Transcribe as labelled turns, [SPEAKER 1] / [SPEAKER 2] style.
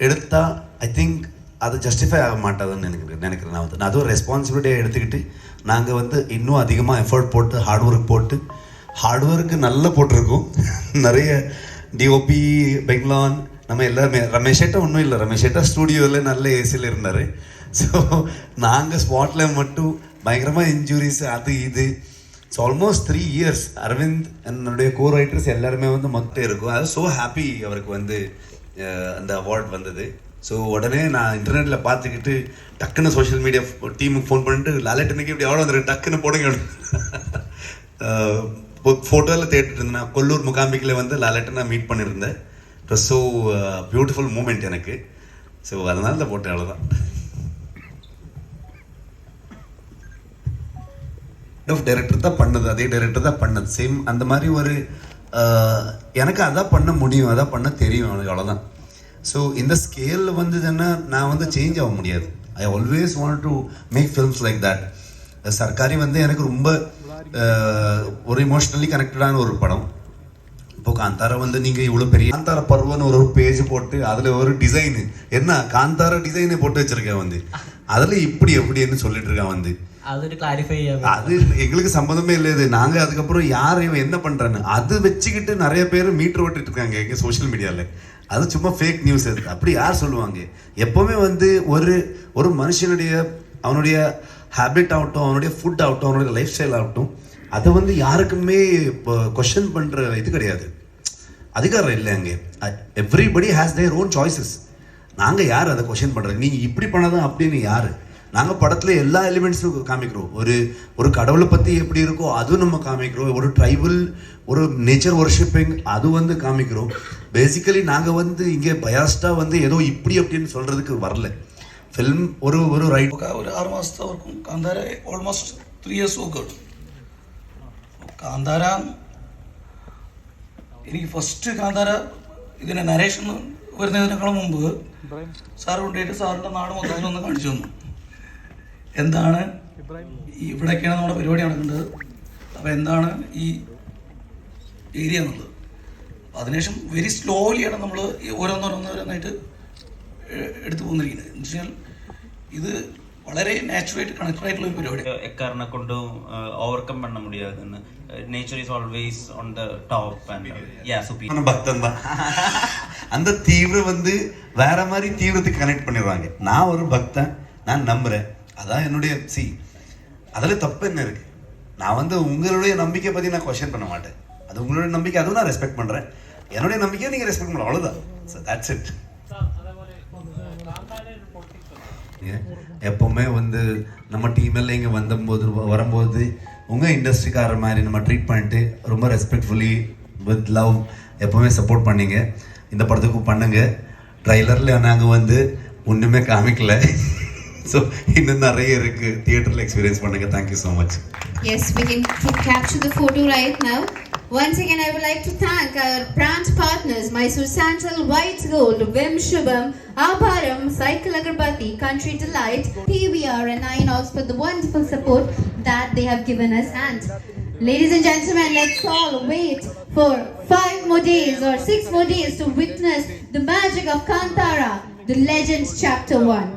[SPEAKER 1] எடுத்தா I think அது justify ஆக மாட்டாதுன்னு நினைக்கிறேன். நான் வந்து அதுவும் ரெஸ்பான்சிபிலிட்டியாக எடுத்துக்கிட்டு நாங்கள் வந்து இன்னும் அதிகமாக எஃபர்ட் போட்டு ஹார்ட் ஒர்க்கு நல்லா போட்டிருக்கோம். நிறைய டிஓபி பெங்லான் நம்ம எல்லாருமே ரமேஷேட்டா ஒன்றும் இல்லை, ரமேஷேட்டா ஸ்டூடியோவில் நல்ல ஏசியில் இருந்தார். ஸோ நாங்கள் ஸ்பாட்டில் மட்டும் பயங்கரமாக இன்ஜுரிஸ் அது இது. ஸோ ஆல்மோஸ்ட் 3 years அரவிந்த் என்னுடைய கோ ரைட்டர்ஸ் எல்லாருமே வந்து மட்டும் இருக்கும். அது ஸோ ஹாப்பி அவருக்கு வந்து அந்த அவார்ட் வந்தது. ஸோ உடனே நான் இன்டர்நெட்டில் பார்த்துக்கிட்டு டக்குன்னு சோஷியல் மீடியா டீமுக்கு ஃபோன் பண்ணிட்டு லாலேட்டனுக்கு இப்படி அவ்வளோ வந்துருக்கு டக்குன்னு போடுங்க. ஃபோட்டோவில் தேடிட்டு இருந்தேன். நான் கொல்லூர் முகாம்பிக்கில் வந்து லாலேட்டை நான் மீட் பண்ணியிருந்தேன். It was so beautiful moment எனக்கு. ஸோ அதனால தான் போட்டேன், அவ்வளோதான். டைரக்டர் தான் பண்ணது, அதே டைரக்டர் தான் பண்ணது, சேம் அந்த மாதிரி ஒரு எனக்கு அதான் பண்ண முடியும், அதான் பண்ண தெரியும் எனக்கு, அவ்வளோதான். ஸோ இந்த ஸ்கேலில் வந்ததுன்னா நான் வந்து சேஞ்ச் ஆக முடியாது. I always want to make films like that. சர்க்காரி வந்து எனக்கு ரொம்ப ஒரு இமோஷ்னலி கனெக்டடான ஒரு படம். இப்போ காந்தாரா வந்து நீங்கள் இவ்வளோ பெரிய காந்தாரா பருவன்னு ஒரு பேஜ் போட்டு அதில் ஒரு டிசைனு என்ன காந்தாரா டிசைனை போட்டு வச்சுருக்கேன் வந்து அதில் இப்படி எப்படின்னு சொல்லிட்டு இருக்கேன் வந்து அது எங்களுக்கு சம்மந்தமே இல்லை. இது நாங்கள் அதுக்கப்புறம் யார் இவன் என்ன பண்ணுறான்னு அது வச்சுக்கிட்டு நிறைய பேர் மீட்டர் ஓட்டிட்டு இருக்காங்க எங்கள் சோஷியல் மீடியாவில். அது சும்மா ஃபேக் நியூஸ். அது அப்படி யார் சொல்லுவாங்க? எப்போவுமே வந்து ஒரு மனுஷனுடைய அவனுடைய ஹேபிட் ஆகட்டும், அவனுடைய ஃபுட் ஆகட்டும், அவனுடைய லைஃப் ஸ்டைல் ஆகட்டும், அதை வந்து யாருக்குமே இப்போ கொஷன் பண்ணுற இது கிடையாது, அதிகாரம் இல்லை அங்கே. Everybody has their own choices. நாங்கள் யார் அதை கொஷன் பண்ணுறது? நீங்கள் இப்படி பண்ணதான் அப்படின்னு யார்? நாங்கள் படத்தில் எல்லா எலிமெண்ட்ஸும் காமிக்கிறோம். ஒரு கடவுளை பற்றி எப்படி இருக்கோ அதுவும் நம்ம காமிக்கிறோம். ஒரு ட்ரைபல் ஒரு நேச்சர் ஒர்ஷிப்பிங் அது வந்து காமிக்கிறோம். பேசிக்கலி நாங்கள் வந்து இங்கே பயாஸ்டாக வந்து ஏதோ இப்படி அப்படின்னு சொல்கிறதுக்கு வரல. ஃபில்ம் ஒரு ரைட்
[SPEAKER 2] ஒரு 6 മാസത്തെ അവർക്കും കാന്താര ഓൾമോസ്റ്റ് 3 years ഒക്കെ കാന്താര എനിക്ക് ഫസ്റ്റ് കാന്താര ഇതിൻ്റെ നരേഷൻ വരുന്നതിനേക്കാളും മുമ്പ് സാർ കൊണ്ടുപോയിട്ട് സാറിൻ്റെ നാട് മൊത്തം ഒന്ന് കാണിച്ചു തന്നു. എന്താണ് ഇവിടെയൊക്കെയാണ് നമ്മുടെ പരിപാടി നടക്കേണ്ടത്, അപ്പോൾ എന്താണ് ഈ ഏരിയ എന്നുള്ളത്. അതിനുശേഷം വെരി സ്ലോലിയാണ് നമ്മൾ ഓരോന്നോരോന്നായിട്ട് എടുത്തു പോന്നിരിക്കുന്നത്. എന്ന് വെച്ചാൽ ഇത് വളരെ நேச்சுரலாയിട്ട് கனெக்ட் ஆയിട്ടുള്ള ஒரு പരിപാടി.
[SPEAKER 3] எக்காரண கொண்டும் ஓவர்கம் பண்ண முடியாதுன்னு. Nature is always on the top and yeah superior.
[SPEAKER 1] பக்தன் தான் அந்த தீவிர வந்து வேற மாதிரி தீவிரத்துக்கு கனெக்ட் பண்ணிடுவாங்க. நான் ஒரு பக்தன், நான் நம்புறேன், அதான் என்னுடைய அதில் தப்பு என்ன இருக்கு? நான் வந்து உங்களுடைய நம்பிக்கை பற்றி நான் கொஸ்டின் பண்ண மாட்டேன். அது உங்களுடைய நம்பிக்கை, அதுவும் நான் ரெஸ்பெக்ட் பண்ணுறேன். என்னுடைய நம்பிக்கையை நீங்கள் ரெஸ்பெக்ட் பண்ணலாம், அவ்வளோதான். So that's it. எப்போவுமே வந்து நம்ம டீமெல்லாம் இங்கே வரும்போது உங்கள் இண்டஸ்ட்ரிக்கார மாதிரி நம்ம ட்ரீட் பண்ணிட்டு ரொம்ப ரெஸ்பெக்ட்ஃபுல்லி வித் லவ் எப்போவுமே சப்போர்ட் பண்ணிங்க. இந்த படத்துக்கும் பண்ணுங்க. ட்ரைலரில் நாங்கள் வந்து ஒன்றுமே காமிக்கல. ஸோ இன்னும் நிறைய இருக்குது, தியேட்டரில் எக்ஸ்பீரியன்ஸ் பண்ணுங்க. Thank you so much.
[SPEAKER 4] Yes, we can capture the photo right now. Once again, I would like to thank our brand partners, Mysore Sandal, White Gold, Vim Shubham, Abharam, Cycle Agarbati, Country Delight, PVR and Inox for the wonderful support that they have given us. And ladies and gentlemen, let's all wait for 5 more days or 6 more days to witness the magic of Kantara, the Legends Chapter 1.